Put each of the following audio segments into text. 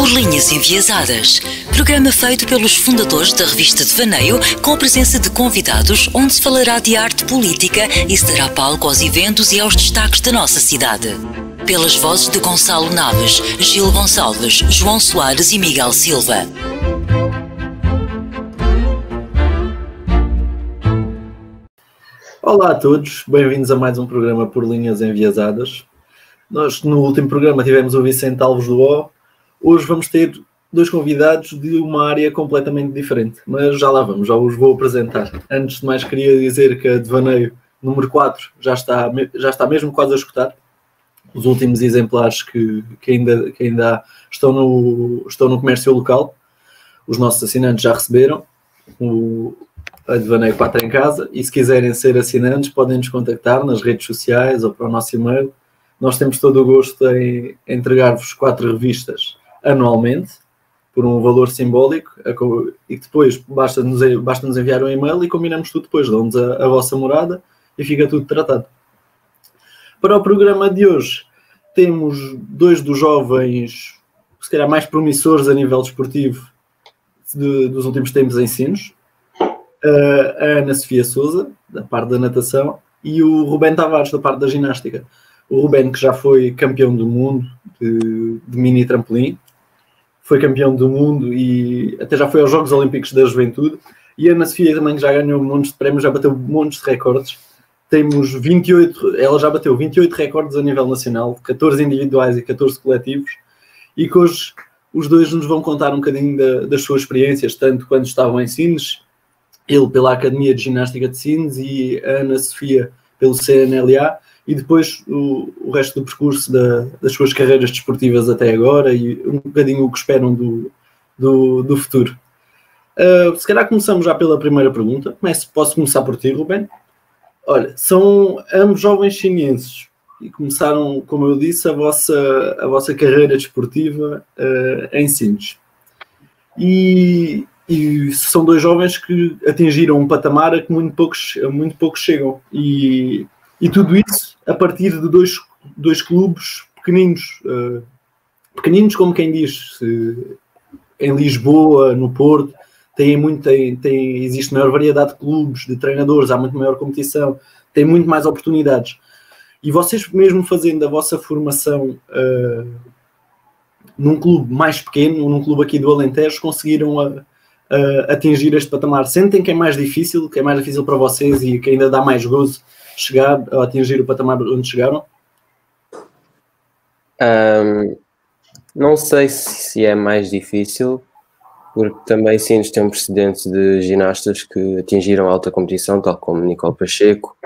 Por Linhas Enviesadas, programa feito pelos fundadores da revista Devaneio, com a presença de convidados, onde se falará de arte política e se dará palco aos eventos e aos destaques da nossa cidade. Pelas vozes de Gonçalo Naves, Gil Gonçalves, João Soares e Miguel Silva. Olá a todos, bem-vindos a mais um programa Por Linhas Enviesadas. Nós no último programa tivemos o Vicente Alves do O. Hoje vamos ter dois convidados de uma área completamente diferente, mas já lá vamos, já os vou apresentar. Antes de mais queria dizer que a Devaneio número 4 já está mesmo quase a esgotar. Os últimos exemplares que ainda estão no comércio local. Os nossos assinantes já receberam a Devaneio 4 em casa, e se quiserem ser assinantes podem nos contactar nas redes sociais ou para o nosso e-mail. Nós temos todo o gosto em entregar-vos 4 revistas anualmente, por um valor simbólico, e depois basta-nos enviar um e-mail e combinamos tudo depois, dão-nos a vossa morada e fica tudo tratado. Para o programa de hoje, temos dois dos jovens, se calhar mais promissores a nível desportivo dos últimos tempos em Sines, a Ana Sofia Sousa, da parte da natação, e o Rubén Tavares, da parte da ginástica. O Rubén, que já foi campeão do mundo de mini trampolim, foi campeão do mundo e até já foi aos Jogos Olímpicos da Juventude, e a Ana Sofia também já ganhou montes de prémios, já bateu montes de recordes. Temos 28, ela já bateu 28 recordes a nível nacional, 14 individuais e 14 coletivos, e que hoje os dois nos vão contar um bocadinho das suas experiências, tanto quando estavam em Sines, ele pela Academia de Ginástica de Sines e a Ana Sofia pelo CNLA, e depois o resto do percurso das suas carreiras desportivas até agora e um bocadinho o que esperam do futuro. Se calhar começamos já pela primeira pergunta. Posso começar por ti, Rubén? Olha, são ambos jovens chinenses e começaram, como eu disse, a vossa carreira desportiva em Sines. E são dois jovens que atingiram um patamar a que muito poucos chegam. E tudo isso a partir de dois clubes pequeninos. Pequeninos, como quem diz, em Lisboa, no Porto, existe maior variedade de clubes, de treinadores, há muito maior competição, tem muito mais oportunidades. E vocês, mesmo fazendo a vossa formação num clube mais pequeno, num clube aqui do Alentejo, conseguiram atingir este patamar. Sentem que é mais difícil para vocês e que ainda dá mais gozo chegar a atingir o patamar onde chegaram? Não sei se é mais difícil, porque também Sines tem um precedente de ginastas que atingiram alta competição, tal como Nicole Pacheco,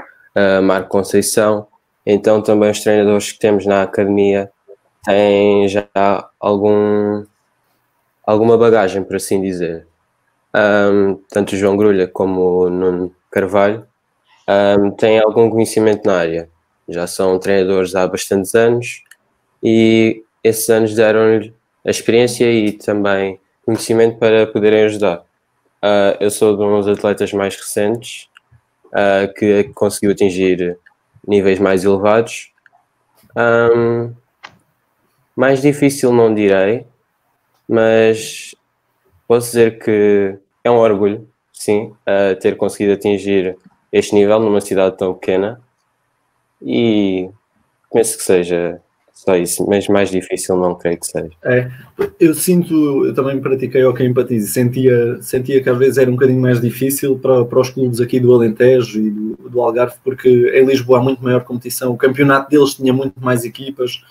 Marco Conceição. Então também os treinadores que temos na academia têm já alguma bagagem, por assim dizer. Tanto o João Grulha como o Nuno Carvalho têm algum conhecimento na área. Já são treinadores há bastantes anos e esses anos deram-lhe a experiência e também conhecimento para poderem ajudar. Eu sou de uns atletas mais recentes que conseguiu atingir níveis mais elevados. Mais difícil não direi, mas posso dizer que é um orgulho, sim, ter conseguido atingir este nível numa cidade tão pequena, e penso que seja só isso, mas mais difícil não creio que seja. Eu também pratiquei hockey em patins e sentia que às vezes era um bocadinho mais difícil para os clubes aqui do Alentejo e do Algarve, porque em Lisboa há muito maior competição, o campeonato deles tinha muito mais equipas,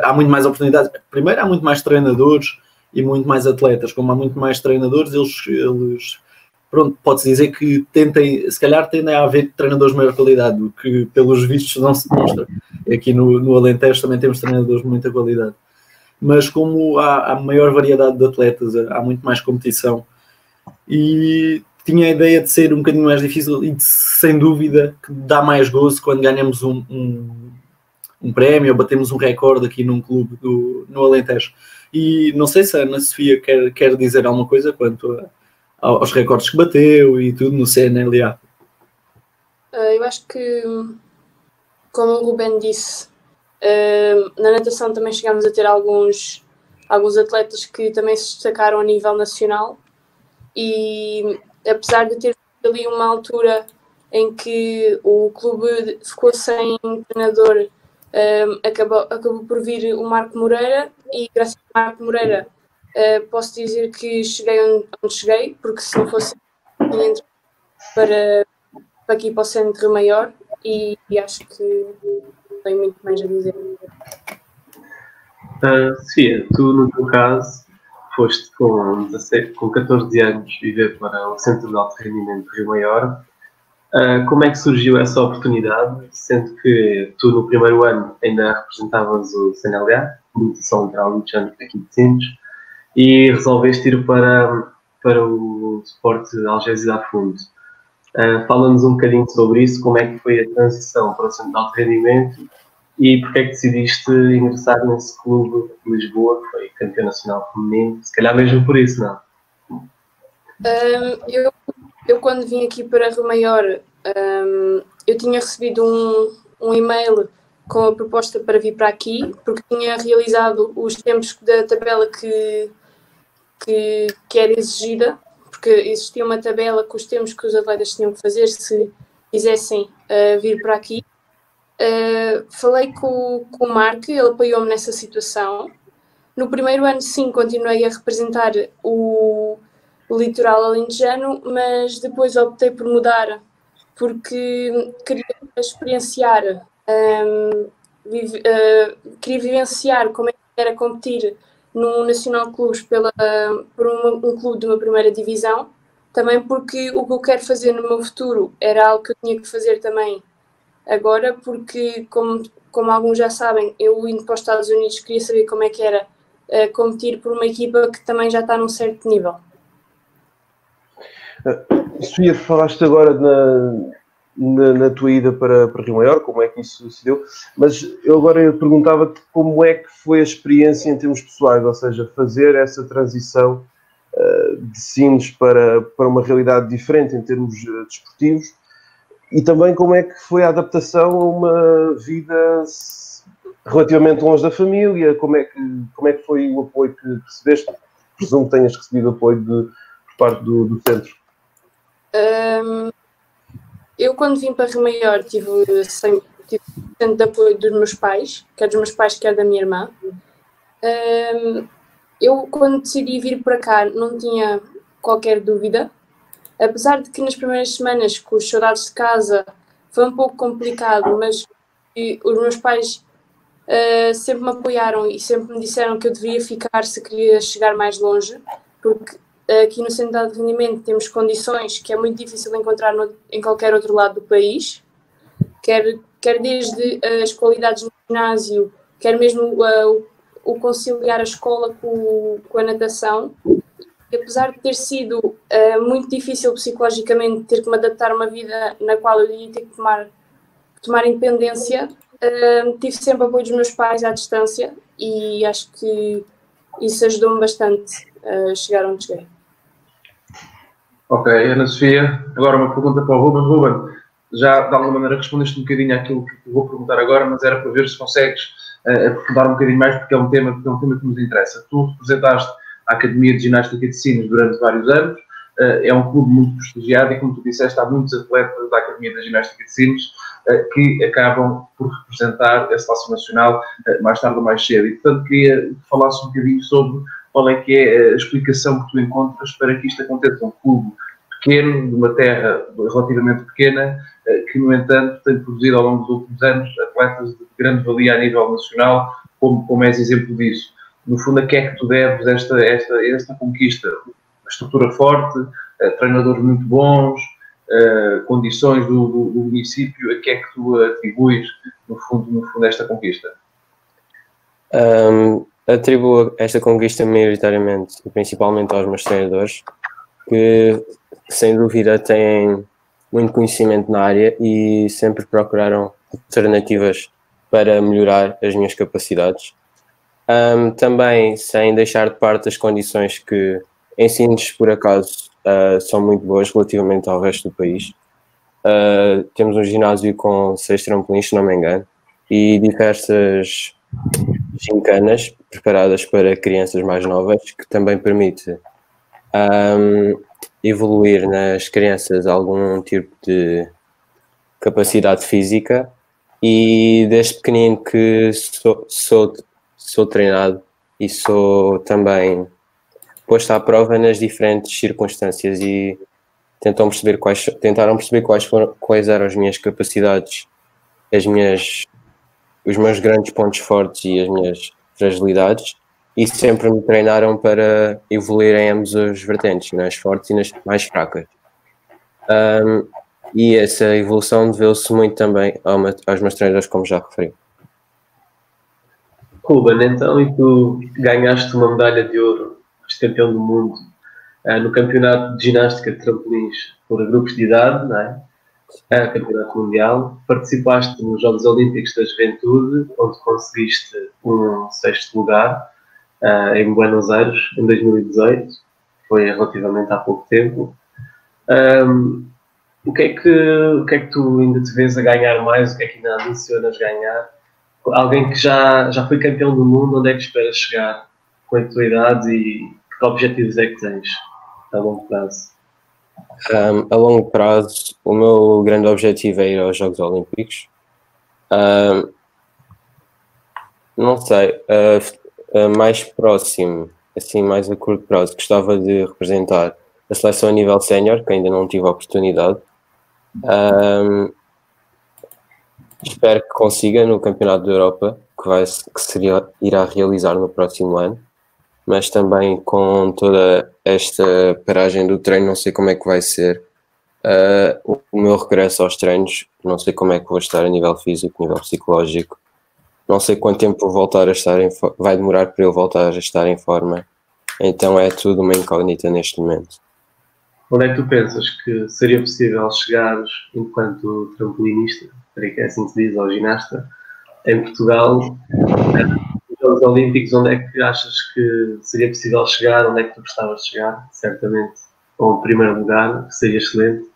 há muito mais oportunidades. Primeiro há muito mais treinadores e muito mais atletas. Como há muito mais treinadores, eles pronto, pode-se dizer que se calhar tendem a haver treinadores de maior qualidade, o que pelos vistos não se demonstra. Aqui no Alentejo também temos treinadores de muita qualidade. Mas como há maior variedade de atletas, há muito mais competição, e tinha a ideia de ser um bocadinho mais difícil e sem dúvida que dá mais gozo quando ganhamos um prémio ou batemos um recorde aqui num clube no Alentejo. E não sei se a Ana Sofia quer dizer alguma coisa quanto aos recordes que bateu e tudo no CNLA. Eu acho que, como o Rubén disse, na natação também chegámos a ter alguns alguns atletas que também se destacaram a nível nacional, e apesar de ter ali uma altura em que o clube ficou sem treinador, acabou por vir o Marco Moreira, e graças ao Marco Moreira posso dizer que cheguei onde cheguei, porque se não fosse tinha entrado para aqui para o Centro Maior, e acho que tenho muito mais a dizer. Sofia, tu no teu caso foste com 14 anos viver para o Centro de Alto Rendimento de Rio Maior. Como é que surgiu essa oportunidade, sendo que tu no primeiro ano ainda representavas o CNLH, Competição Litoral Luchano aqui de Sines, e resolveste ir para o Sport Algésia da Fundo. Fala-nos um bocadinho sobre isso, como é que foi a transição para o Centro de Alto Rendimento e porque é que decidiste ingressar nesse clube de Lisboa, que foi campeão nacional feminino, se calhar mesmo por isso, não? Eu quando vim aqui para Rio Maior, eu tinha recebido um e-mail com a proposta para vir para aqui, porque tinha realizado os tempos da tabela que era exigida, porque existia uma tabela com os tempos que os atletas tinham que fazer se quisessem vir para aqui. Falei com o Marco, ele apoiou-me nessa situação. No primeiro ano, sim, continuei a representar o litoral alentejano, mas depois optei por mudar, porque queria experienciar, queria vivenciar como é que era competir num Nacional Clubes por um clube de uma primeira divisão, também porque o que eu quero fazer no meu futuro era algo que eu tinha que fazer também agora, porque como alguns já sabem, eu indo para os Estados Unidos queria saber como é que era competir por uma equipa que também já está num certo nível. Sofia, falaste agora na tua ida para Rio Maior, como é que isso se deu, mas eu agora perguntava-te como é que foi a experiência em termos pessoais, ou seja, fazer essa transição de Sines para uma realidade diferente em termos desportivos, e também como é que foi a adaptação a uma vida relativamente longe da família, como é que foi o apoio que recebeste? Presumo que tenhas recebido apoio por parte do centro. Eu quando vim para Rio Maior tive 100% de apoio dos meus pais, quer dos meus pais, quer da minha irmã. Eu quando decidi vir para cá não tinha qualquer dúvida, apesar de que nas primeiras semanas com os saudades de casa foi um pouco complicado, mas os meus pais sempre me apoiaram e sempre me disseram que eu deveria ficar se queria chegar mais longe, porque aqui no Centro de Rendimento temos condições que é muito difícil encontrar em qualquer outro lado do país, quer desde as qualidades no ginásio, quer mesmo o conciliar a escola com a natação. E apesar de ter sido muito difícil psicologicamente ter que me adaptar a uma vida na qual eu ia ter que tomar independência, tive sempre apoio dos meus pais à distância, e acho que isso ajudou-me bastante a chegar onde cheguei. Ok, Ana Sofia, agora uma pergunta para o Ruben. Ruben, já de alguma maneira respondeste um bocadinho àquilo que vou perguntar agora, mas era para ver se consegues aprofundar um bocadinho mais, porque é um tema que nos interessa. Tu representaste a Academia de Ginástica de Sines durante vários anos, é um clube muito prestigiado e, como tu disseste, há muitos atletas da Academia de Ginástica de Sines que acabam por representar a seleção nacional mais tarde ou mais cedo. E, portanto, queria que falasses um bocadinho sobre qual é que é a explicação que tu encontras para que isto aconteça. Um clube pequeno, de uma terra relativamente pequena, que, no entanto, tem produzido ao longo dos últimos anos atletas de grande valia a nível nacional, como és exemplo disso. No fundo, a que é que tu deves esta conquista? Uma estrutura forte, treinadores muito bons, condições do município, a que é que tu atribuis, no fundo esta conquista? Atribuo esta conquista maioritariamente e principalmente aos meus treinadores, que sem dúvida têm muito conhecimento na área e sempre procuraram alternativas para melhorar as minhas capacidades. Também sem deixar de parte as condições que em Sines, por acaso, são muito boas relativamente ao resto do país. Temos um ginásio com 6 trampolins, se não me engano, e diversas gincanas preparadas para crianças mais novas, que também permite evoluir nas crianças algum tipo de capacidade física, e desde pequenino que sou treinado e sou também posto à prova nas diferentes circunstâncias, e tentaram perceber quais eram as minhas capacidades, os meus grandes pontos fortes e as minhas fragilidades, e sempre me treinaram para evoluir em ambos os vertentes, nas fortes e nas mais fracas. E essa evolução deveu-se muito também aos meus treinadores, como já referi. Ruben, então, e tu ganhaste uma medalha de ouro, foste campeão do mundo, no campeonato de ginástica de trampolins por grupos de idade, não é? Campeonato mundial. Participaste nos Jogos Olímpicos da Juventude, onde conseguiste um 6º lugar, em Buenos Aires, em 2018. Foi relativamente há pouco tempo. O que é que tu ainda te vês a ganhar mais? O que é que ainda ambicionas ganhar? Alguém que já foi campeão do mundo, onde é que esperas chegar com a tua idade e que objetivos é que tens a longo prazo? A longo prazo, o meu grande objetivo é ir aos Jogos Olímpicos. Não sei, mais próximo, assim, mais a curto prazo, gostava de representar a seleção a nível sénior, que ainda não tive a oportunidade. Espero que consiga no Campeonato da Europa, irá realizar no próximo ano, mas também com toda esta paragem do treino, não sei como é que vai ser o meu regresso aos treinos, não sei como é que vou estar a nível físico, a nível psicológico, não sei quanto tempo vou voltar a estar vai demorar para eu voltar a estar em forma, então é tudo uma incógnita neste momento. Onde é que tu pensas que seria possível chegares enquanto trampolinista, que é assim que se diz, ou ginasta, em Portugal, nos Jogos Olímpicos? Onde é que achas que seria possível chegar? Onde é que tu gostavas de chegar? Certamente, com o primeiro lugar, que seria excelente.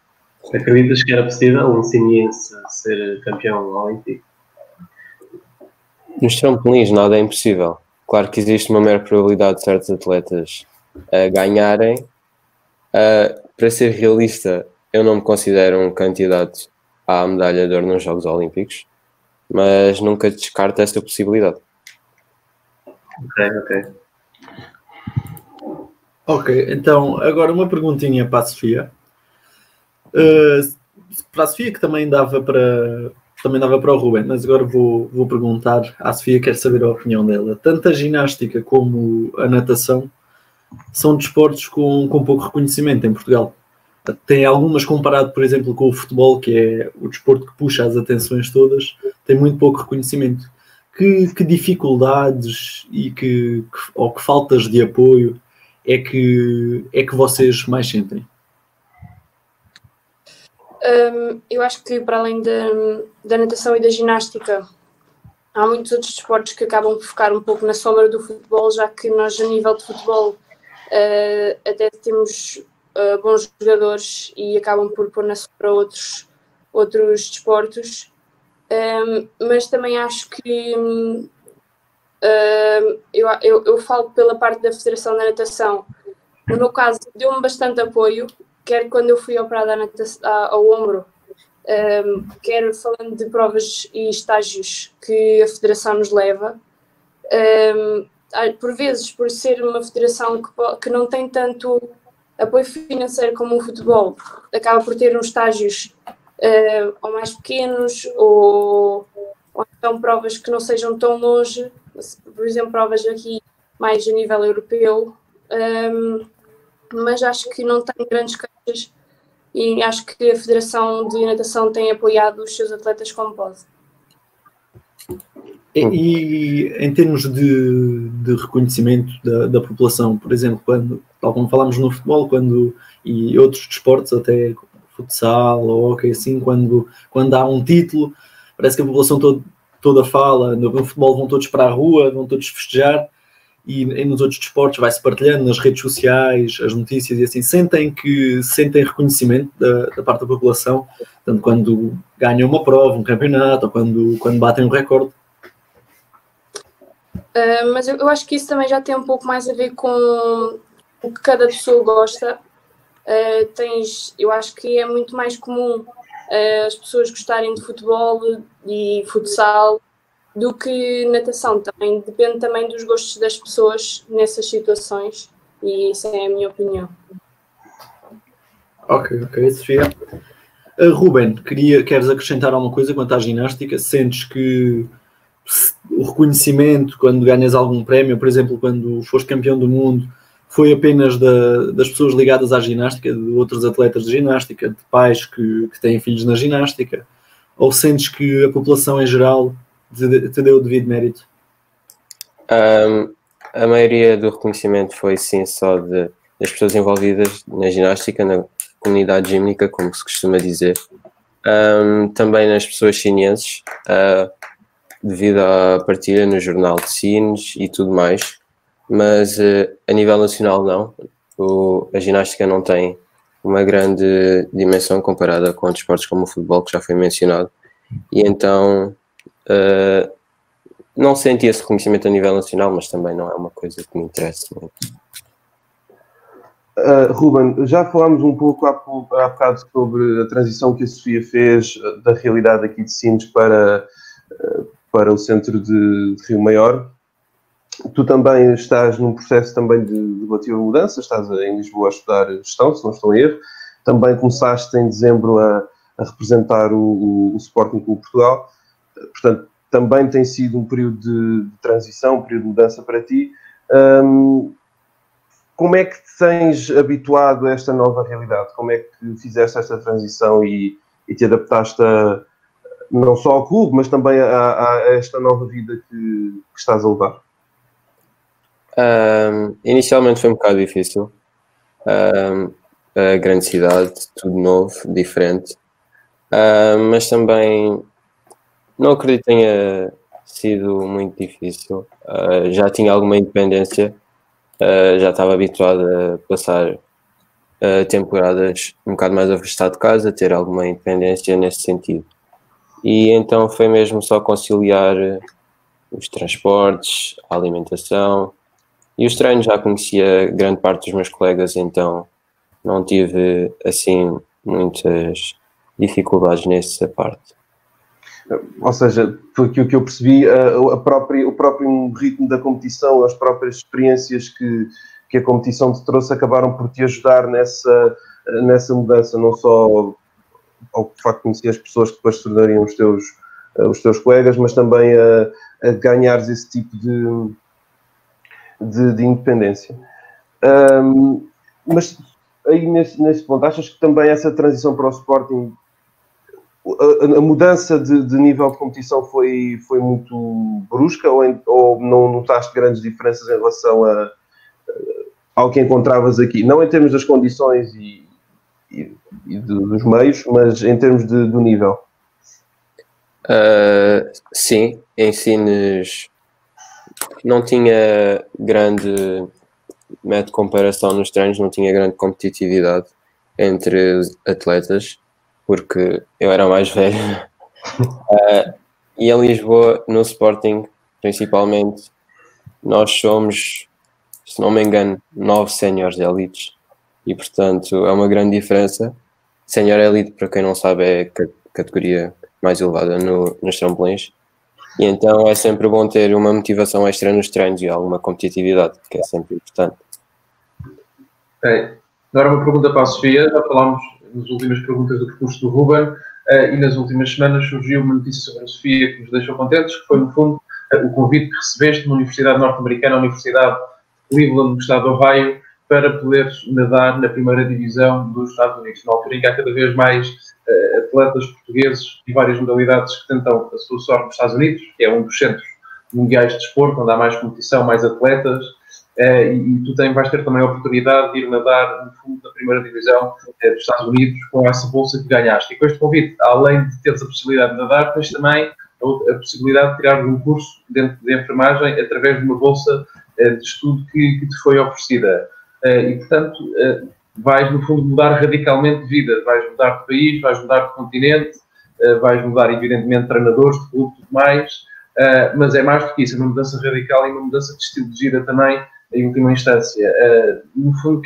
Acreditas que era possível um siniense ser campeão olímpico? Nos trampolins nada é impossível. Claro que existe uma maior probabilidade de certos atletas ganharem. Para ser realista, eu não me considero um candidato à medalha de ouro nos Jogos Olímpicos, mas nunca descarto essa possibilidade. Ok, então agora uma perguntinha para a Sofia. Para a Sofia, que também dava para o Ruben, mas agora vou perguntar à Sofia, quero saber a opinião dela. Tanto a ginástica como a natação são desportos com pouco reconhecimento em Portugal. Tem algumas comparado, por exemplo, com o futebol, que é o desporto que puxa as atenções todas, tem muito pouco reconhecimento. Que dificuldades ou que faltas de apoio é que vocês mais sentem? Eu acho que, para além da natação e da ginástica, há muitos outros desportos que acabam por ficar um pouco na sombra do futebol, já que nós, a nível de futebol, até temos bons jogadores e acabam por pôr na sombra outros desportos. Mas também acho que eu falo pela parte da Federação da Natação. No meu caso, deu-me bastante apoio, quer quando eu fui operada ao ombro, quer falando de provas e estágios que a Federação nos leva. Por vezes, por ser uma federação que não tem tanto apoio financeiro como o futebol, acaba por ter uns estágios ou mais pequenos, ou então provas que não sejam tão longe, por exemplo, provas aqui mais a nível europeu, mas acho que não tem grandes queixas e acho que a Federação de Natação tem apoiado os seus atletas como pode. E em termos de reconhecimento da população, por exemplo, tal como falámos no futebol, e outros desportos, até futsal ou hockey, assim, quando há um título, parece que a população toda fala, no futebol vão todos para a rua, vão todos festejar, e nos outros desportos vai-se partilhando nas redes sociais, as notícias e assim, sentem reconhecimento da parte da população, tanto quando ganham uma prova, um campeonato, ou quando batem um recorde. Mas eu acho que isso também já tem um pouco mais a ver com o que cada pessoa gosta. Eu acho que é muito mais comum as pessoas gostarem de futebol e futsal do que natação. Também depende também dos gostos das pessoas nessas situações, e isso é a minha opinião. Ok, Sofia. Ruben, queres acrescentar alguma coisa quanto à ginástica? Sentes que o reconhecimento, quando ganhas algum prémio, por exemplo, quando foste campeão do mundo, foi apenas das pessoas ligadas à ginástica, de outros atletas de ginástica, de pais que têm filhos na ginástica? Ou sentes que a população em geral te deu o devido mérito? A maioria do reconhecimento foi sim só das pessoas envolvidas na ginástica, na comunidade gímnica, como se costuma dizer. Também nas pessoas chinenses, devido à partilha no jornal de Sines e tudo mais, mas a nível nacional não. A ginástica não tem uma grande dimensão comparada com outros esportes como o futebol, que já foi mencionado, e então não senti esse reconhecimento a nível nacional, mas também não é uma coisa que me interessa muito. Ruben, já falámos um pouco há bocado sobre a transição que a Sofia fez da realidade aqui de Sines para o centro de Rio Maior. Tu também estás num processo também de relativa mudança, estás em Lisboa a estudar gestão, se não estou em erro. Também começaste em dezembro a representar o Sporting Clube Portugal. Portanto, também tem sido um período de transição, um período de mudança para ti. Como é que te tens habituado a esta nova realidade? Como é que fizeste esta transição e te adaptaste não só ao clube, mas também a esta nova vida que estás a levar? Inicialmente foi um bocado difícil. A grande cidade, tudo novo, diferente. Mas também não acredito que tenha sido muito difícil. Já tinha alguma independência. Já estava habituado a passar temporadas um bocado mais afastado de casa, ter alguma independência nesse sentido. E então foi mesmo só conciliar os transportes, a alimentação e os treinos. Já conhecia grande parte dos meus colegas, então não tive assim muitas dificuldades nessa parte. Ou seja, foi aquilo que eu percebi, o próprio ritmo da competição, as próprias experiências que a competição te trouxe acabaram por te ajudar nessa mudança, não só ao facto de conhecer as pessoas que depois se tornariam os teus colegas, mas também a ganhares esse tipo de independência. Mas aí nesse ponto, achas que também essa transição para o Sporting, a mudança de nível de competição foi muito brusca ou não notaste grandes diferenças em relação ao que encontravas aqui? Não em termos das condições e dos meios, mas em termos do nível? Sim, em Sines não tinha grande método de comparação nos treinos, não tinha grande competitividade entre os atletas, porque eu era mais velho. E em Lisboa, no Sporting, principalmente, nós somos, se não me engano, 9 séniores elites. E, portanto, é uma grande diferença. Sénior elite, para quem não sabe, é a categoria mais elevada nos trampolins. E então é sempre bom ter uma motivação extra nos treinos e alguma competitividade, que é sempre importante. Ok. Agora uma pergunta para a Sofia. Já falámos nas últimas perguntas do percurso do Ruben e nas últimas semanas surgiu uma notícia sobre a Sofia que nos deixou contentes, que foi, no fundo, o convite que recebeste de uma universidade norte-americana, a Universidade de Cleveland, no estado de Ohio, para poderes nadar na primeira divisão dos Estados Unidos. Na altura em que há cada vez mais atletas portugueses de várias modalidades que tentam a sua sorte nos Estados Unidos, que é um dos centros mundiais de desporto, onde há mais competição, mais atletas, e tu vais ter também a oportunidade de ir nadar no fundo da primeira divisão dos Estados Unidos com essa bolsa que ganhaste. E com este convite, além de teres a possibilidade de nadar, tens também a possibilidade de tirar um curso dentro de enfermagem através de uma bolsa de estudo que te foi oferecida. E, portanto, vais, no fundo, mudar radicalmente de vida. Vais mudar de país, vais mudar de continente, vais mudar, evidentemente, treinadores de clube e tudo mais. mas é mais do que isso, é uma mudança radical e uma mudança de estilo de vida também, em última instância. No fundo,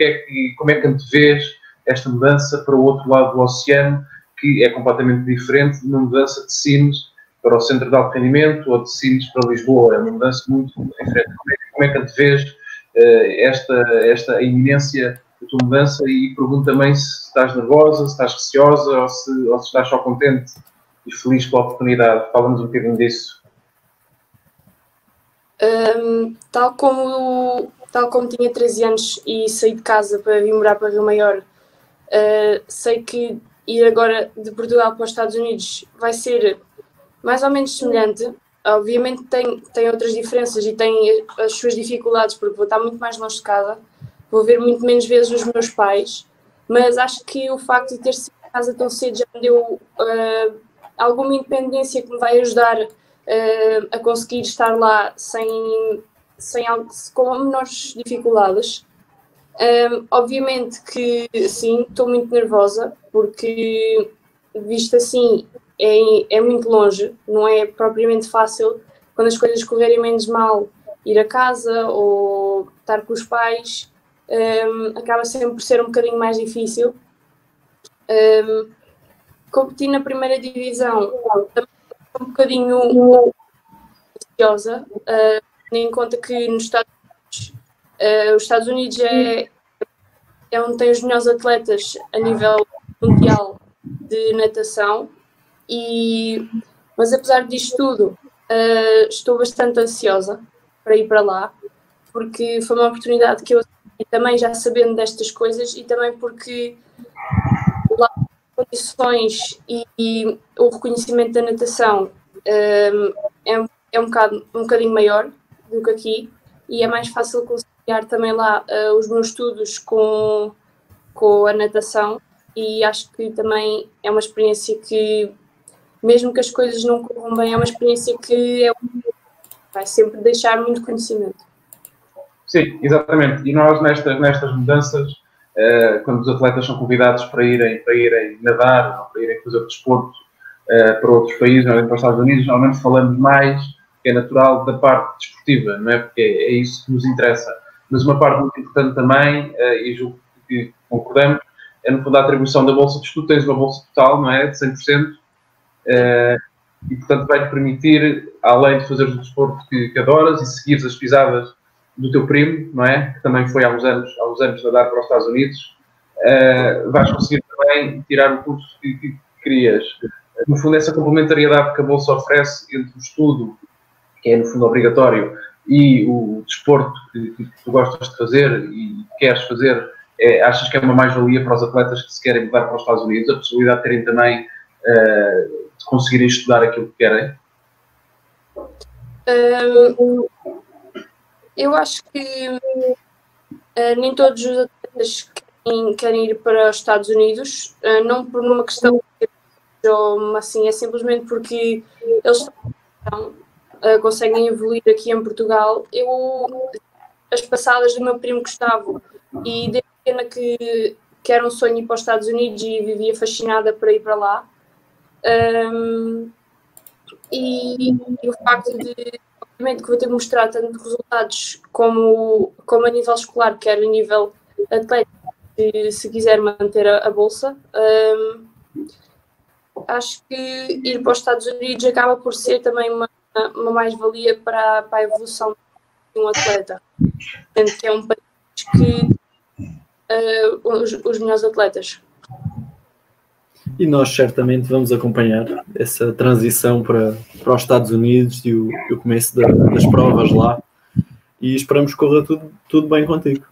como é que antevês esta mudança para o outro lado do oceano, que é completamente diferente de uma mudança de Sines para o centro de alto rendimento ou de Sines para Lisboa? É uma mudança muito diferente. Como é que antevês esta iminência da tua mudança? E pergunto também se estás nervosa, se estás receosa ou se estás só contente e feliz com a oportunidade. Fala-nos um bocadinho disso. Tal como tinha 13 anos e saí de casa para vir morar para Rio Maior, sei que ir agora de Portugal para os Estados Unidos vai ser mais ou menos semelhante. Obviamente tem outras diferenças e tem as suas dificuldades, porque vou estar muito mais longe de casa, vou ver muito menos vezes os meus pais, mas acho que o facto de ter saído de casa tão cedo já me deu alguma independência que me vai ajudar a conseguir estar lá com menores dificuldades. Obviamente que sim, estou muito nervosa, porque visto assim é muito longe, não é propriamente fácil quando as coisas correrem menos mal ir a casa ou estar com os pais, acaba sempre por ser um bocadinho mais difícil. Competir na primeira divisão também é um bocadinho ansiosa, tendo em conta que nos os Estados Unidos é onde tem os melhores atletas a nível mundial de natação, mas apesar disto tudo, estou bastante ansiosa para ir para lá, porque foi uma oportunidade que eu também já sabendo destas coisas e também porque lá as condições e o reconhecimento da natação é um bocadinho maior do que aqui e é mais fácil conciliar também lá os meus estudos com a natação, e acho que também é uma experiência que, mesmo que as coisas não corram bem, é uma experiência que vai sempre deixar muito conhecimento. Sim, exatamente. E nós nestas mudanças, quando os atletas são convidados para irem nadar ou para irem fazer o desporto para outros países, para os Estados Unidos, normalmente falamos mais, que é natural, da parte desportiva, não é? Porque é isso que nos interessa. Mas uma parte muito importante também, e julgo que concordamos, é no fundo a atribuição da bolsa de estudo. Tens uma bolsa total, não é? De 100%. E portanto vai-te permitir, além de fazeres o desporto que adoras e seguires as pisadas do teu primo, não é? Que também foi há uns anos nadar para os Estados Unidos, vais conseguir também tirar o curso que querias. No fundo, essa complementariedade que a bolsa oferece entre o estudo, que é no fundo obrigatório, e o desporto que tu gostas de fazer e queres fazer, achas que é uma mais-valia para os atletas que se querem mudar para os Estados Unidos, a possibilidade de terem também de conseguirem estudar aquilo que querem? Eu acho que nem todos os atletas querem ir para os Estados Unidos, não por uma questão ou assim, é simplesmente porque eles conseguem evoluir aqui em Portugal. As passadas do meu primo Gustavo, e desde pequena que era um sonho ir para os Estados Unidos e vivia fascinada para ir para lá. E o facto de, obviamente, que vou ter que mostrar tanto resultados como a nível escolar, quer a nível atlético, se quiser manter a bolsa. Acho que ir para os Estados Unidos acaba por ser também uma mais-valia para a evolução de um atleta, sendo que é um país que os melhores atletas. E nós certamente vamos acompanhar essa transição para os Estados Unidos e o começo das provas lá, e esperamos que corra tudo bem contigo.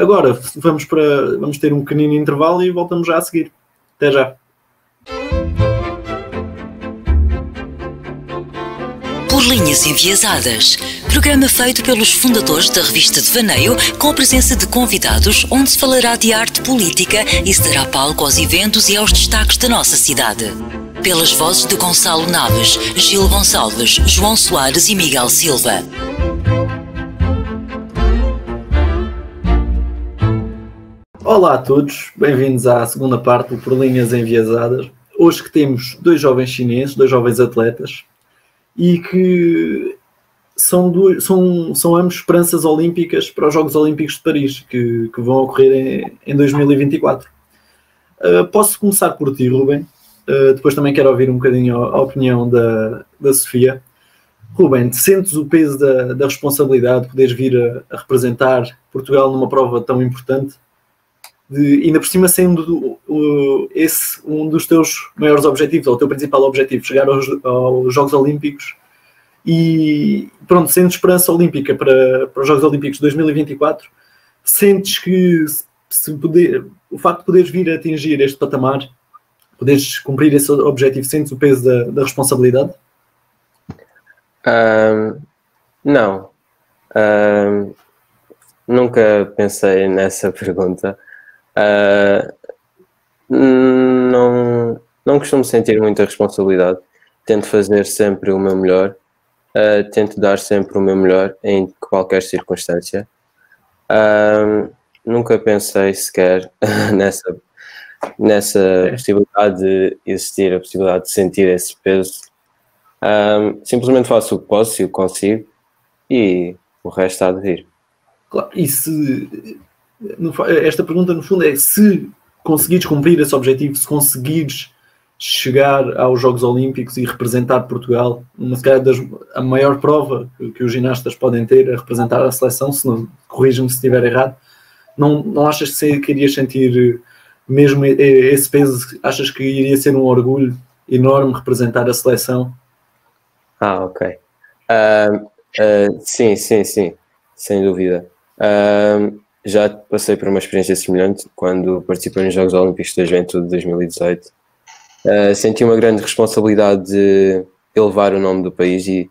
Agora vamos ter um pequenino intervalo e voltamos já a seguir. Até já. Por Linhas Enviesadas, programa feito pelos fundadores da revista Devaneio, com a presença de convidados, onde se falará de arte política e se dará palco aos eventos e aos destaques da nossa cidade. Pelas vozes de Gonçalo Naves, Gil Gonçalves, João Soares e Miguel Silva. Olá a todos, bem-vindos à segunda parte do Por Linhas Enviesadas. Hoje que temos dois jovens chineses, dois jovens atletas, e que são ambos esperanças olímpicas para os Jogos Olímpicos de Paris, que vão ocorrer em 2024. Posso começar por ti, Ruben. Depois também quero ouvir um bocadinho a opinião da Sofia. Ruben, sentes o peso da responsabilidade de poderes vir a representar Portugal numa prova tão importante? Ainda por cima sendo esse um dos teus maiores objetivos, ou o teu principal objetivo, chegar aos Jogos Olímpicos, e pronto, sendo esperança olímpica para os Jogos Olímpicos de 2024, sentes que o facto de poderes vir a atingir este patamar, poderes cumprir esse objetivo, sentes o peso da responsabilidade? Não. Nunca pensei nessa pergunta. Não costumo sentir muita responsabilidade. Tento fazer sempre o meu melhor. Tento dar sempre o meu melhor em qualquer circunstância. Nunca pensei sequer nessa possibilidade de existir, a possibilidade de sentir esse peso. Simplesmente faço o que posso e o que consigo, e o resto há de vir. Claro, e esta pergunta no fundo é se conseguires cumprir esse objetivo, se conseguires chegar aos Jogos Olímpicos e representar Portugal, se calhar a maior prova que os ginastas podem ter a representar a seleção, se não, corrija-me se estiver errado, não achas que irias sentir mesmo esse peso? Achas que iria ser um orgulho enorme representar a seleção? Ok. Sim, sem dúvida. Já passei por uma experiência semelhante quando participei nos Jogos Olímpicos da Juventude de 2018. Senti uma grande responsabilidade de elevar o nome do país e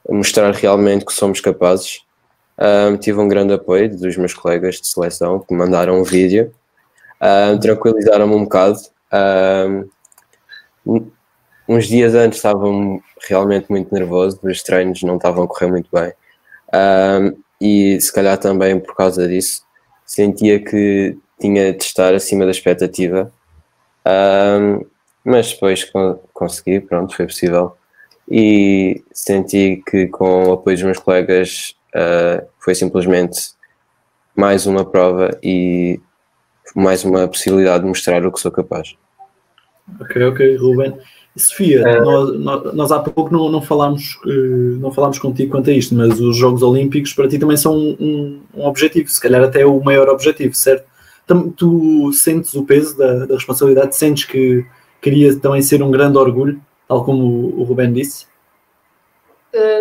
mostrar realmente que somos capazes. Tive um grande apoio dos meus colegas de seleção que me mandaram um vídeo, tranquilizaram-me um bocado. Uns dias antes estava realmente muito nervoso, os treinos não estavam a correr muito bem, e se calhar também por causa disso sentia que tinha de estar acima da expectativa, mas depois consegui, pronto, foi possível, e senti que com o apoio dos meus colegas foi simplesmente mais uma prova e mais uma possibilidade de mostrar o que sou capaz. Ok, Ruben. Sofia, nós há pouco não falámos contigo quanto a isto, mas os Jogos Olímpicos para ti também são um objetivo, se calhar até o maior objetivo, certo? Tu sentes o peso da responsabilidade, sentes que queria também ser um grande orgulho, tal como o Ruben disse?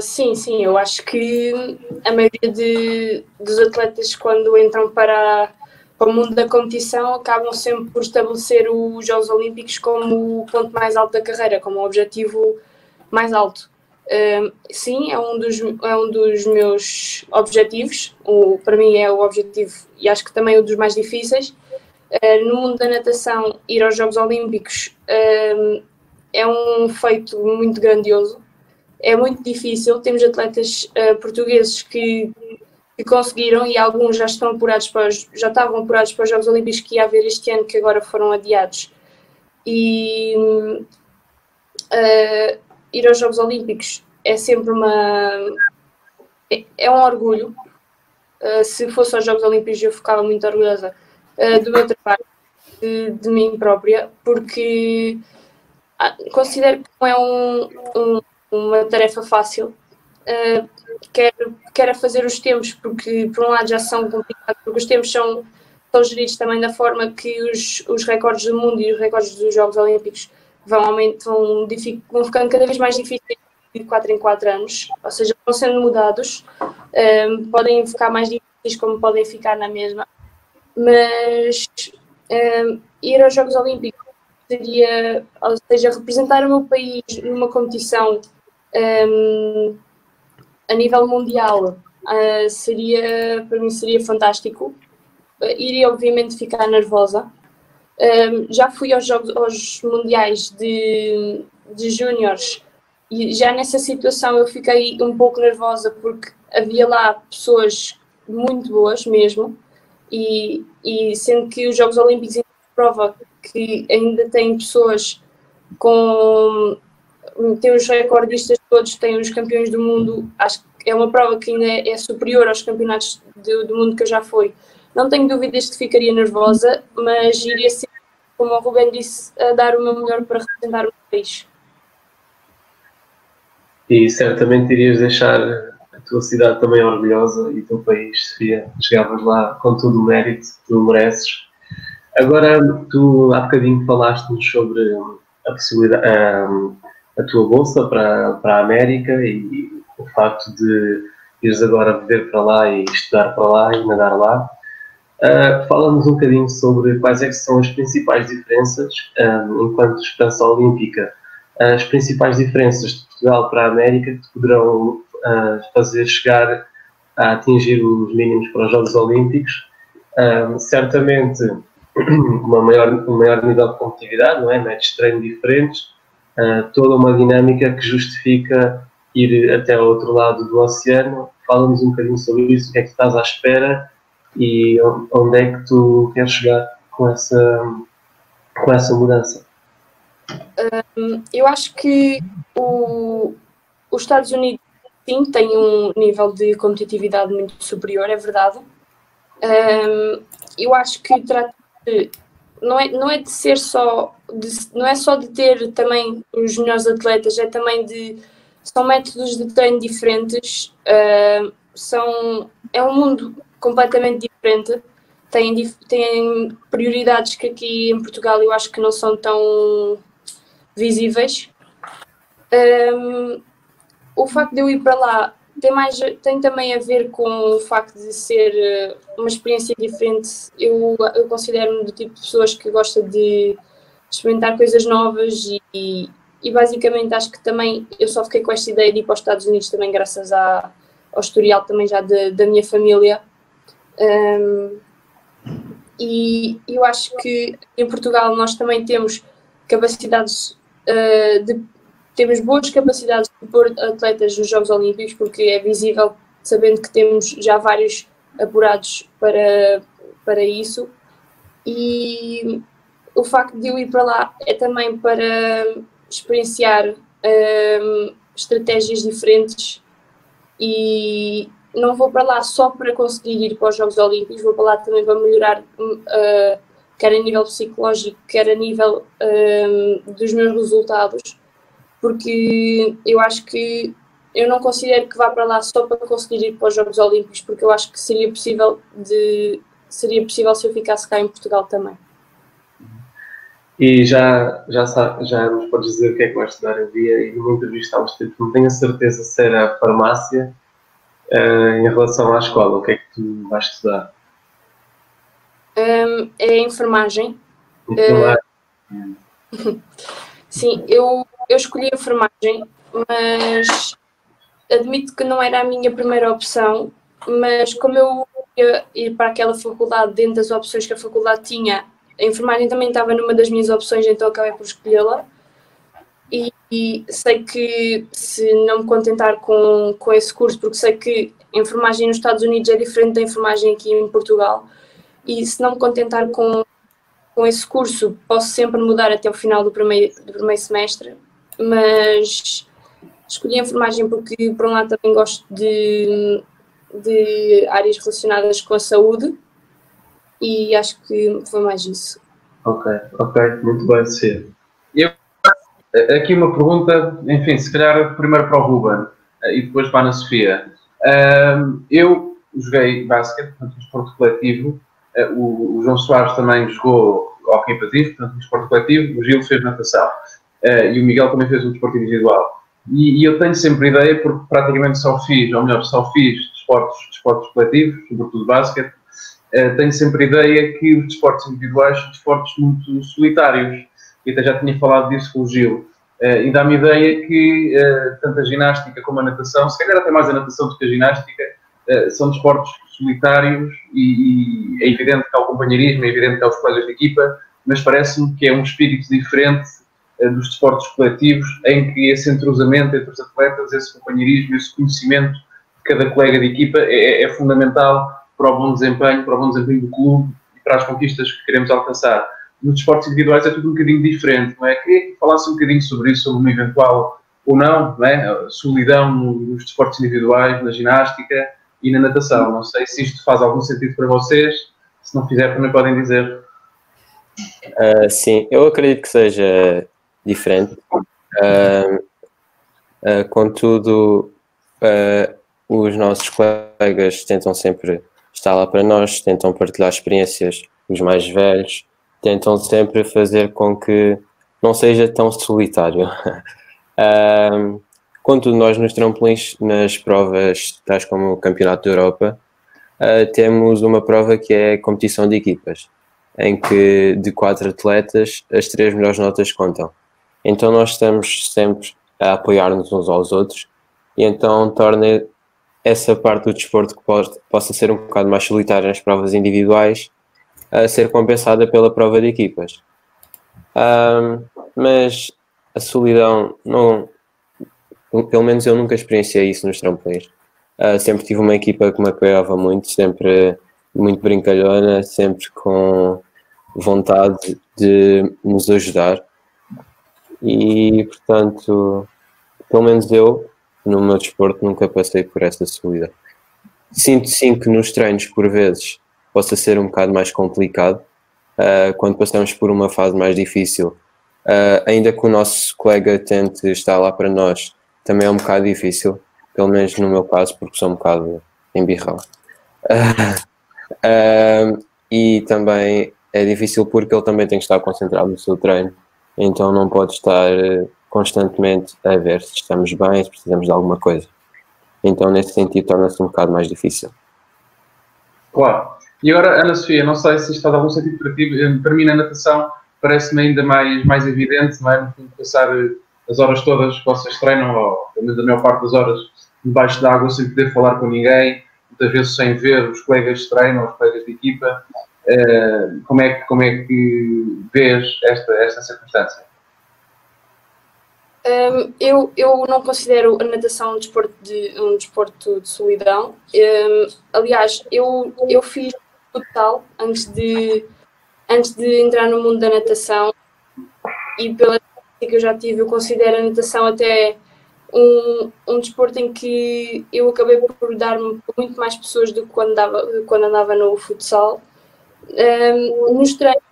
Sim, eu acho que a maioria dos atletas, quando entram para o mundo da competição, acabam sempre por estabelecer os Jogos Olímpicos como o ponto mais alto da carreira, como o objetivo mais alto. Sim, é um dos meus objetivos, para mim é o objetivo e acho que também é um dos mais difíceis. No mundo da natação, ir aos Jogos Olímpicos é um feito muito grandioso, é muito difícil. Temos atletas portugueses que conseguiram, e alguns já estavam apurados para os Jogos Olímpicos que ia haver este ano, que agora foram adiados. E ir aos Jogos Olímpicos é sempre é um orgulho. Se fosse aos Jogos Olímpicos eu ficava muito orgulhosa do meu trabalho, de mim própria, porque considero que não é uma tarefa fácil. Quero fazer os tempos, porque por um lado já são complicados, porque os tempos são geridos também da forma que os recordes do mundo e os recordes dos Jogos Olímpicos vão ficando cada vez mais difíceis de 4 em 4 anos, ou seja, vão sendo mudados, podem ficar mais difíceis como podem ficar na mesma, mas ir aos Jogos Olímpicos seria, ou seja, representar o meu país numa competição a nível mundial, para mim seria fantástico. Iria obviamente ficar nervosa. Já fui aos mundiais de júniores e já nessa situação eu fiquei um pouco nervosa porque havia lá pessoas muito boas mesmo, e sendo que os Jogos Olímpicos prova que ainda tem pessoas com tem os recordistas todos, tem os campeões do mundo. Acho que é uma prova que ainda é superior aos campeonatos do mundo que eu já fui. Não tenho dúvidas que ficaria nervosa, mas iria ser, como o Ruben disse, a dar o meu melhor para representar o país. E certamente irias deixar a tua cidade também orgulhosa e o teu país, Sofia. Chegavas lá com todo o mérito que tu mereces. Agora, tu há bocadinho falaste-nos sobre a possibilidade, a tua bolsa para a América e o facto de ires agora viver para lá e estudar para lá e nadar lá. Fala-nos um bocadinho sobre quais é que são as principais diferenças enquanto esperança olímpica, as principais diferenças de Portugal para a América que te poderão fazer chegar a atingir os mínimos para os Jogos Olímpicos. Certamente um maior nível de competitividade, não é? Métodos de treino diferentes, toda uma dinâmica que justifica ir até ao outro lado do oceano. Fala-nos um bocadinho sobre isso, o que é que estás à espera e onde é que tu queres chegar com essa mudança. Eu acho que os Estados Unidos, sim, têm um nível de competitividade muito superior, é verdade. Eu acho que não é de ser só, não é só de ter também os melhores atletas, é também são métodos de treino diferentes, é um mundo completamente diferente, tem prioridades que aqui em Portugal eu acho que não são tão visíveis. O facto de eu ir para lá tem também a ver com o facto de ser uma experiência diferente. Eu considero-me do tipo de pessoas que gosta de experimentar coisas novas e basicamente acho que também eu só fiquei com esta ideia de ir para os Estados Unidos também graças ao historial também já da minha família. E eu acho que em Portugal nós também temos capacidades temos boas capacidades de pôr atletas nos Jogos Olímpicos, porque é visível, sabendo que temos já vários apurados para isso. E o facto de eu ir para lá é também para experienciar estratégias diferentes e não vou para lá só para conseguir ir para os Jogos Olímpicos, vou para lá também para melhorar quer a nível psicológico, quer a nível dos meus resultados, porque eu acho que eu não considero que vá para lá só para conseguir ir para os Jogos Olímpicos, porque eu acho que seria possível se eu ficasse cá em Portugal também. E já nos podes dizer o que é que vais estudar a dia, e numa entrevista há uns tempos não tenho a certeza se era farmácia em relação à escola, o que é que tu vais estudar? É enfermagem. Sim, eu escolhi enfermagem, mas admito que não era a minha primeira opção, mas como eu ia ir para aquela faculdade, dentro das opções que a faculdade tinha, a enfermagem também estava numa das minhas opções, então acabei por escolhê-la. E sei que se não me contentar com esse curso, porque sei que a enfermagem nos Estados Unidos é diferente da enfermagem aqui em Portugal, e se não me contentar com esse curso, posso sempre mudar até o final do primeiro semestre, mas escolhi a enfermagem porque, por um lado, também gosto de áreas relacionadas com a saúde e acho que foi mais isso. Ok, muito bem, Sofia. Aqui uma pergunta, enfim, se calhar primeiro para o Ruben e depois para a Ana Sofia. Eu joguei basquete, portanto, no esporte coletivo. O João Soares também jogou hóquei patins, portanto, no esporte coletivo. O Gil fez natação. E o Miguel também fez um desporto individual. E eu tenho sempre ideia, porque praticamente só fiz desportos coletivos, sobretudo basquete. Tenho sempre ideia que os desportos individuais são desportos muito solitários. E até já tinha falado disso com o Gil. E dá-me ideia que tanto a ginástica como a natação, se calhar até mais a natação do que a ginástica, são desportos solitários e é evidente que há o companheirismo, é evidente que há os colegas de equipa, mas parece-me que é um espírito diferente dos desportos coletivos, em que esse entrosamento entre os atletas, esse companheirismo, esse conhecimento de cada colega de equipa é fundamental para o bom desempenho do clube e para as conquistas que queremos alcançar. nos esportes individuais é tudo um bocadinho diferente, não é? Queria que falasse um bocadinho sobre isso, sobre uma eventual ou não é? Solidão nos desportes individuais, na ginástica e na natação. Não sei se isto faz algum sentido para vocês, se não fizer também podem dizer. Sim, eu acredito que seja diferente. Contudo, os nossos colegas tentam sempre estar lá para nós, tentam partilhar experiências, os mais velhos, tentam sempre fazer com que não seja tão solitário. Contudo, nós nos trampolins, nas provas tais como o Campeonato da Europa, temos uma prova que é a competição de equipas, em que de 4 atletas as 3 melhores notas contam. Então nós estamos sempre a apoiar-nos uns aos outros e então torna essa parte do desporto que possa ser um bocado mais solitária nas provas individuais a ser compensada pela prova de equipas. Mas a solidão, não, pelo menos eu nunca experienciei isso nos trampolins. Sempre tive uma equipa que me apoiava muito, sempre muito brincalhona, sempre com vontade de nos ajudar. E, portanto, pelo menos eu, no meu desporto, nunca passei por essa solidão. Sinto sim que nos treinos, por vezes, possa ser um bocado mais complicado, quando passamos por uma fase mais difícil. Ainda que o nosso colega tente estar lá para nós, também é um bocado difícil, pelo menos no meu caso, porque sou um bocado embirrão. E também é difícil porque ele também tem que estar concentrado no seu treino, então não pode estar constantemente a ver se estamos bem, se precisamos de alguma coisa. Então, nesse sentido, torna-se um bocado mais difícil. Claro. E agora, Ana Sofia, não sei se isto faz algum sentido para ti. Para mim, na natação, parece-me ainda mais evidente, não é? No fundo, passar as horas todas que vocês treinam, ou pelo menos a maior parte das horas, debaixo da água, sem poder falar com ninguém, muitas vezes sem ver os colegas de treino, os colegas de equipa. Como é que vês esta circunstância? Eu não considero a natação um desporto de solidão. Aliás, eu fiz futsal antes de entrar no mundo da natação, e pela experiência que eu já tive, eu considero a natação até um desporto em que eu acabei por dar-me por muito mais pessoas do que quando andava no futsal. Nos treinos,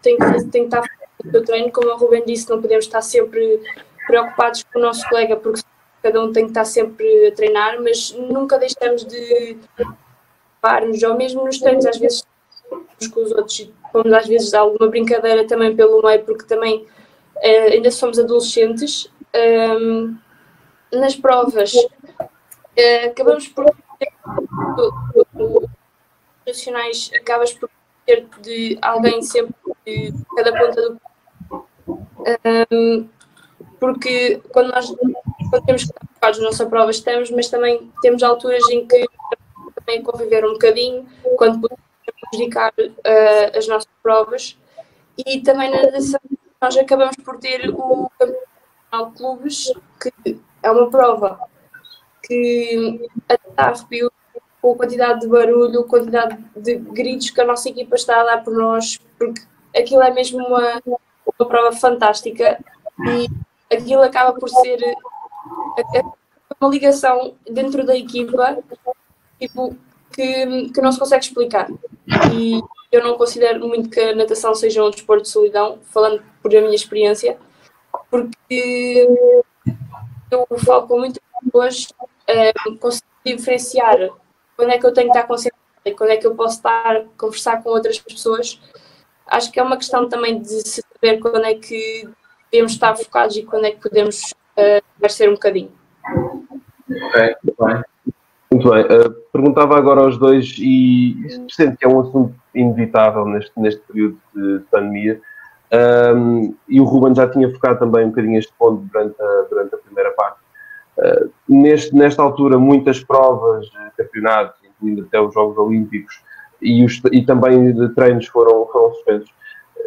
tem que estar do treino, como o Ruben disse, não podemos estar sempre preocupados com o nosso colega, porque cada um tem que estar sempre a treinar, mas nunca deixamos de preocupar-nos, ou mesmo nos treinos, às vezes uns com os outros, e pomos às vezes alguma brincadeira também pelo meio, porque também ainda somos adolescentes. Nas provas, acabamos por nacionais, acabas por ter de alguém sempre de cada ponta do porque quando temos que estar focados na nossa prova estamos, mas também temos alturas em que também conviver um bocadinho, quando podemos prejudicar as nossas provas. E também na natação nós acabamos por ter o Campeonato de Clubes, que é uma prova que até arrepio com a quantidade de barulho, a quantidade de gritos que a nossa equipa está a dar por nós, porque aquilo é mesmo uma prova fantástica e aquilo acaba por ser uma ligação dentro da equipa, tipo, que não se consegue explicar. E eu não considero muito que a natação seja um desporto de solidão, falando por a minha experiência, porque eu falo com muitas pessoas, consigo diferenciar quando é que eu tenho que estar concentrada e quando é que eu posso estar a conversar com outras pessoas. Acho que é uma questão também de se saber quando é que devemos estar focados e quando é que podemos parecer um bocadinho. Ok, muito bem. Muito bem. Perguntava agora aos dois, e sendo que é um assunto inevitável neste período de pandemia, e o Ruben já tinha focado também um bocadinho este ponto durante a primeira parte. Nesta altura, muitas provas, campeonatos, incluindo até os Jogos Olímpicos, e também de treinos foram suspensos.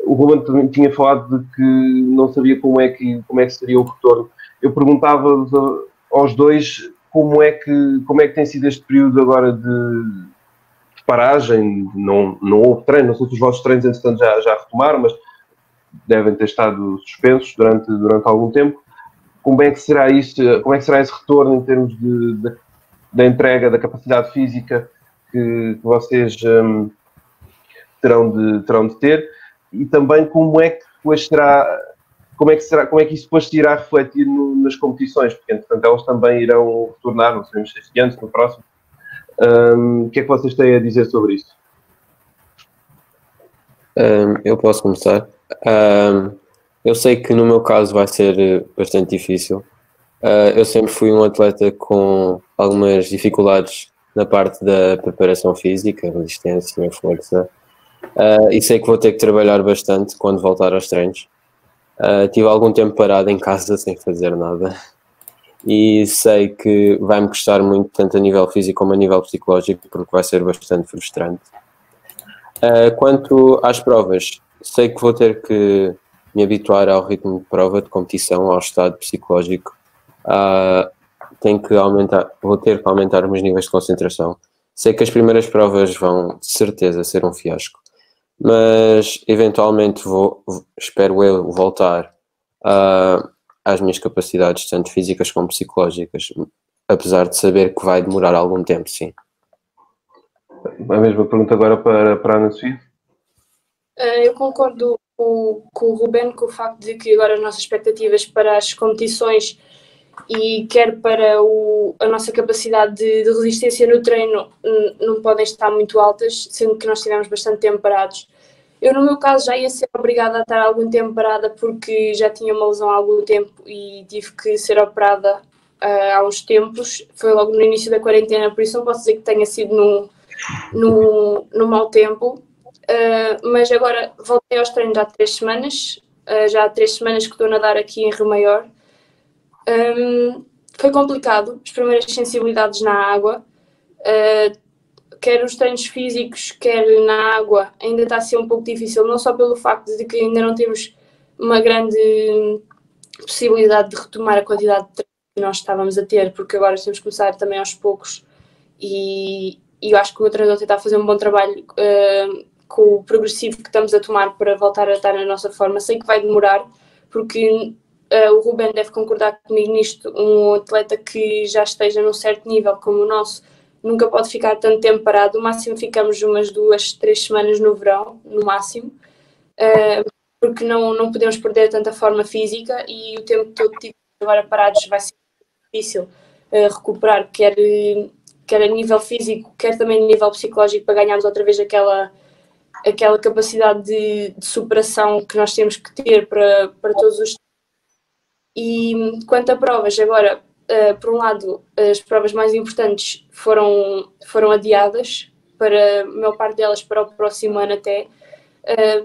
O Ruben também tinha falado de que não sabia como é que seria o retorno. Eu perguntava aos dois como é que tem sido este período agora de paragem, não houve treino, não sei se os vossos treinos, entretanto, já retomaram, mas devem ter estado suspensos durante algum tempo. Como é que será isso? Como é que será esse retorno em termos da entrega, da capacidade física que vocês terão de ter? E também como é que depois será, como é que isso depois se irá refletir nas competições? Porque, entretanto, elas também irão retornar, não sabemos se este ano, se no próximo. O que é que vocês têm a dizer sobre isso? Eu posso começar. Eu sei que no meu caso vai ser bastante difícil. Eu sempre fui um atleta com algumas dificuldades na parte da preparação física, resistência, força, e sei que vou ter que trabalhar bastante quando voltar aos treinos. Tive algum tempo parado em casa sem fazer nada e sei que vai-me custar muito, tanto a nível físico como a nível psicológico, porque vai ser bastante frustrante. Quanto às provas, sei que vou ter que me habituar ao ritmo de prova, de competição, ao estado psicológico. Vou ter que aumentar os meus níveis de concentração. Sei que as primeiras provas vão, de certeza, ser um fiasco, mas eventualmente espero eu voltar às minhas capacidades, tanto físicas como psicológicas, apesar de saber que vai demorar algum tempo, sim. A mesma pergunta agora para a Ana Sofia. Eu concordo com o Ruben, com o facto de que agora as nossas expectativas para as competições e quer para a nossa capacidade de resistência no treino não podem estar muito altas, sendo que nós estivemos bastante tempo parados. Eu, no meu caso, já ia ser obrigada a estar algum tempo parada porque já tinha uma lesão há algum tempo e tive que ser operada há uns tempos. Foi logo no início da quarentena, por isso não posso dizer que tenha sido no mau tempo. Mas agora voltei aos treinos há 3 semanas. Já há 3 semanas que estou a nadar aqui em Rio Maior. Foi complicado, as primeiras sensibilidades na água. Quer os treinos físicos, quer na água, ainda está a ser um pouco difícil, não só pelo facto de que ainda não temos uma grande possibilidade de retomar a quantidade de treino que nós estávamos a ter, porque agora temos que começar também aos poucos e eu acho que o treinador está a fazer um bom trabalho com o progressivo que estamos a tomar para voltar a estar na nossa forma. Sei que vai demorar, porque o Ruben deve concordar comigo nisto, um atleta que já esteja num certo nível como o nosso, nunca pode ficar tanto tempo parado. No máximo ficamos umas 2, 3 semanas no verão, no máximo, porque não podemos perder tanta forma física e o tempo todo agora parados vai ser difícil recuperar, quer a nível físico, quer também a nível psicológico, para ganharmos outra vez aquela capacidade de superação que nós temos que ter para todos os. E quanto a provas, agora, por um lado, as provas mais importantes foram adiadas, para a maior parte delas para o próximo ano até.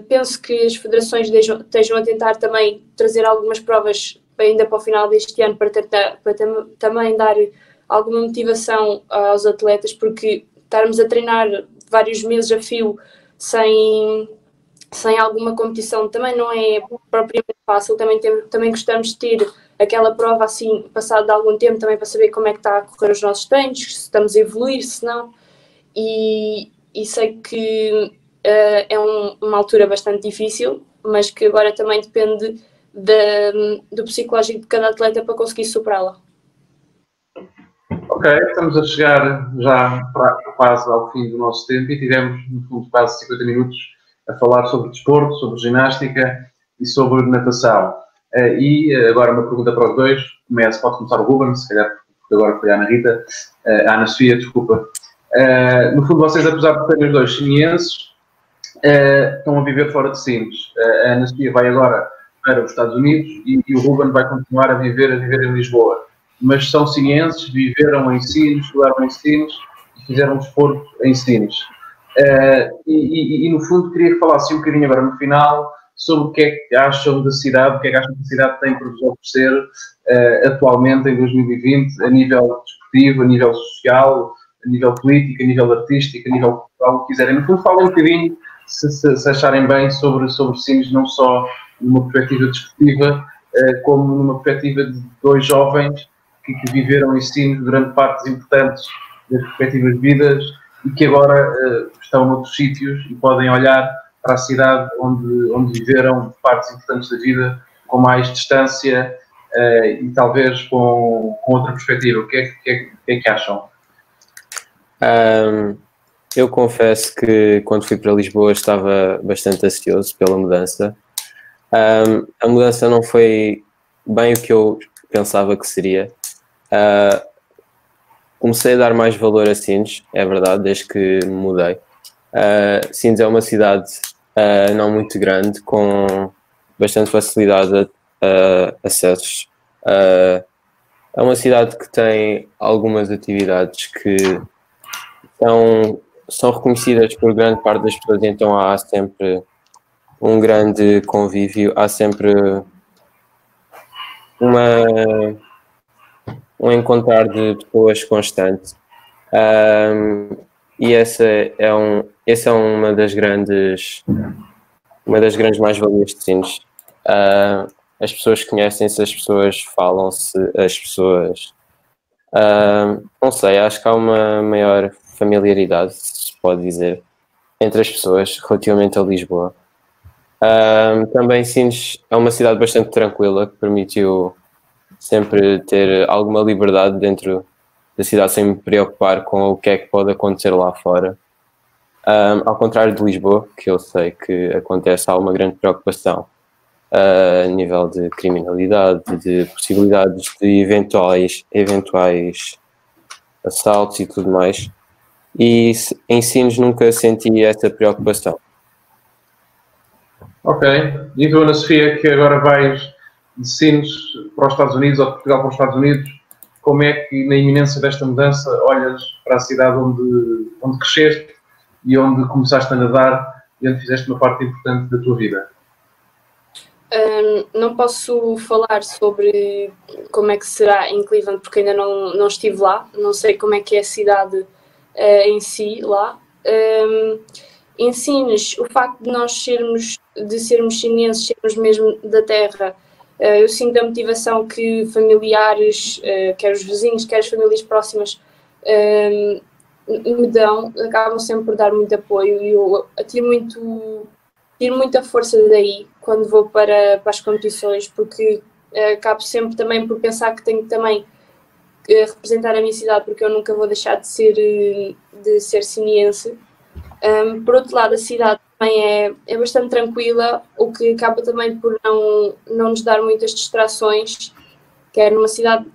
Penso que as federações estejam a tentar também trazer algumas provas ainda para o final deste ano para também dar alguma motivação aos atletas, porque estarmos a treinar vários meses a fio sem alguma competição também não é propriamente fácil. Também gostamos de ter aquela prova assim, passado de algum tempo, também para saber como é que está a correr os nossos treinos, se estamos a evoluir, se não. E sei que é uma altura bastante difícil, mas que agora também depende do psicológico de cada atleta para conseguir superá-la. Ok, estamos a chegar já quase ao fim do nosso tempo e tivemos, no fundo, quase 50 minutos a falar sobre desporto, sobre ginástica e sobre natação. E agora uma pergunta para os dois. Pode começar o Ruben, se calhar, porque agora foi a Ana Rita, a Ana Sofia, desculpa. No fundo, vocês, apesar de serem os dois sinienses, estão a viver fora de Sines. A Ana Sofia vai agora para os Estados Unidos e o Ruben vai continuar a viver em Lisboa. Mas são sinienses, viveram em Sines, estudaram em Sines e fizeram desporto em Sines. E no fundo queria que falassem um bocadinho agora no final sobre o que é que acham da cidade, o que é que acham que a cidade tem para vos oferecer atualmente em 2020, a nível desportivo, a nível social, a nível político, a nível artístico, a nível cultural, o que quiserem. No fundo falem um bocadinho, se acharem bem, sobre Sines, não só numa perspectiva desportiva, como numa perspectiva de dois jovens que viveram em Sines durante partes importantes das respectivas vidas e que agora estão noutros sítios e podem olhar para a cidade onde viveram partes importantes da vida com mais distância e talvez com outra perspectiva. O que é que acham? Eu confesso que quando fui para Lisboa estava bastante ansioso pela mudança. A mudança não foi bem o que eu pensava que seria. Comecei a dar mais valor a Sines, é verdade, desde que me mudei. Sines é uma cidade não muito grande, com bastante facilidade a acessos. É uma cidade que tem algumas atividades que são reconhecidas por grande parte das pessoas, então há sempre um grande convívio, há sempre um encontrar de pessoas constante. E essa é uma das grandes mais-valias de Sines. As pessoas conhecem-se, as pessoas falam-se, as pessoas... não sei, acho que há uma maior familiaridade, se pode dizer, entre as pessoas relativamente a Lisboa. Também Sines é uma cidade bastante tranquila, que permitiu sempre ter alguma liberdade dentro da cidade sem me preocupar com o que é que pode acontecer lá fora. Ao contrário de Lisboa, que eu sei que acontece, há uma grande preocupação a nível de criminalidade, de possibilidades de eventuais assaltos e tudo mais. E em Sines nunca senti essa preocupação. Ok. E tu, Ana Sofia, que agora vais de Sines para os Estados Unidos ou de Portugal para os Estados Unidos, como é que na iminência desta mudança olhas para a cidade onde cresceste e onde começaste a nadar e onde fizeste uma parte importante da tua vida? Não posso falar sobre como é que será em Cleveland porque ainda não estive lá, não sei como é que é a cidade em si lá. Em Sines, o facto de nós sermos sinenses, sermos mesmo da terra, eu sinto a motivação que familiares, quer os vizinhos, quer as famílias próximas, me dão, acabam sempre por dar muito apoio e eu tiro muita força daí quando vou para as competições, porque acabo sempre também por pensar que tenho que também representar a minha cidade, porque eu nunca vou deixar de ser siniense. Por outro lado, a cidade também é bastante tranquila, o que acaba também por não nos dar muitas distrações, quer numa cidade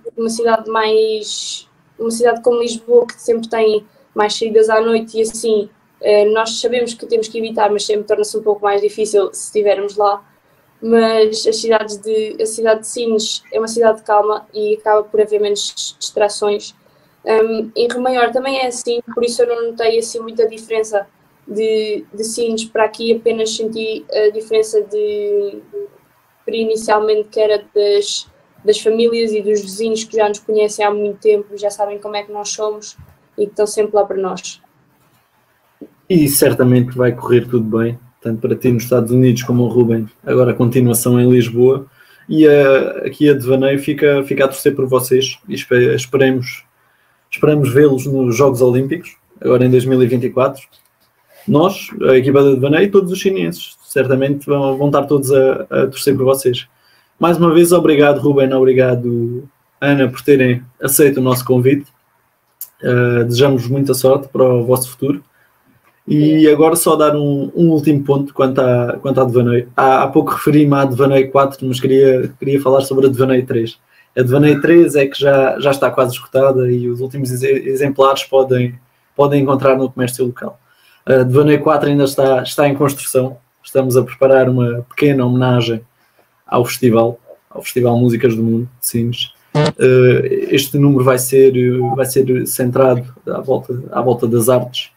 como Lisboa, que sempre tem mais saídas à noite e assim, nós sabemos que temos que evitar, mas sempre torna-se um pouco mais difícil se estivermos lá. Mas a cidade de Sines é uma cidade calma e acaba por haver menos distrações. Em Rio Maior também é assim, por isso eu não notei assim muita diferença de Sines para aqui, apenas senti a diferença inicialmente que era das famílias e dos vizinhos que já nos conhecem há muito tempo, já sabem como é que nós somos e que estão sempre lá para nós. E certamente vai correr tudo bem, tanto para ti nos Estados Unidos como o Ruben, agora a continuação em Lisboa, e aqui a Devaneio fica a torcer por vocês e esperamos vê-los nos Jogos Olímpicos, agora em 2024. Nós, a equipa da Devaneio e todos os chineses, certamente vão estar todos a torcer por vocês. Mais uma vez, obrigado Ruben, obrigado Ana por terem aceito o nosso convite. Desejamos muita sorte para o vosso futuro. E agora só dar um último ponto quanto à Devaneio. Há pouco referi-me à Devaneio 4, mas queria falar sobre a Devaneio 3. A Devaneio 3 é que já está quase esgotada e os últimos exemplares podem encontrar no comércio local. A Devaneio 4 ainda está em construção. Estamos a preparar uma pequena homenagem ao Festival Músicas do Mundo de Sines. Este número vai ser centrado à volta das artes.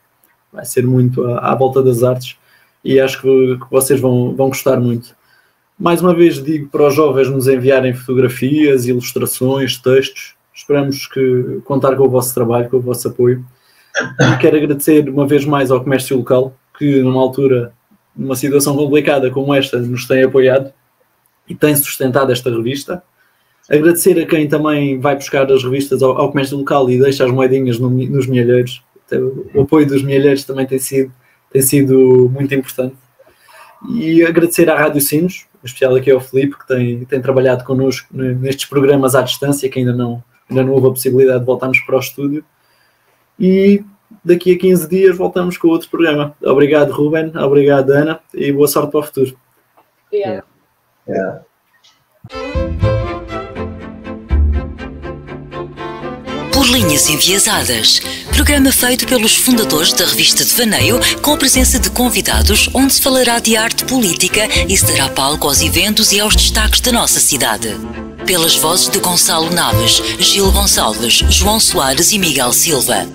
Vai ser muito à volta das artes e acho que vocês vão gostar muito. Mais uma vez digo para os jovens nos enviarem fotografias, ilustrações, textos. Esperamos contar com o vosso trabalho, com o vosso apoio. E quero agradecer uma vez mais ao comércio local, que numa situação complicada como esta, nos tem apoiado e tem sustentado esta revista. Agradecer a quem também vai buscar as revistas ao comércio local e deixa as moedinhas nos mielheiros. o apoio dos milhares também tem sido muito importante. E agradecer à Rádio Sinos, em especial aqui ao Filipe, que tem trabalhado connosco nestes programas à distância, que ainda não houve a possibilidade de voltarmos para o estúdio. E daqui a 15 dias voltamos com outro programa. Obrigado, Ruben, obrigado, Ana, e boa sorte para o futuro. Obrigada. Por Linhas Enviesadas, programa feito pelos fundadores da revista Devaneio, com a presença de convidados, onde se falará de arte política e se dará palco aos eventos e aos destaques da nossa cidade. Pelas vozes de Gonçalo Naves, Gil Gonçalves, João Soares e Miguel Silva.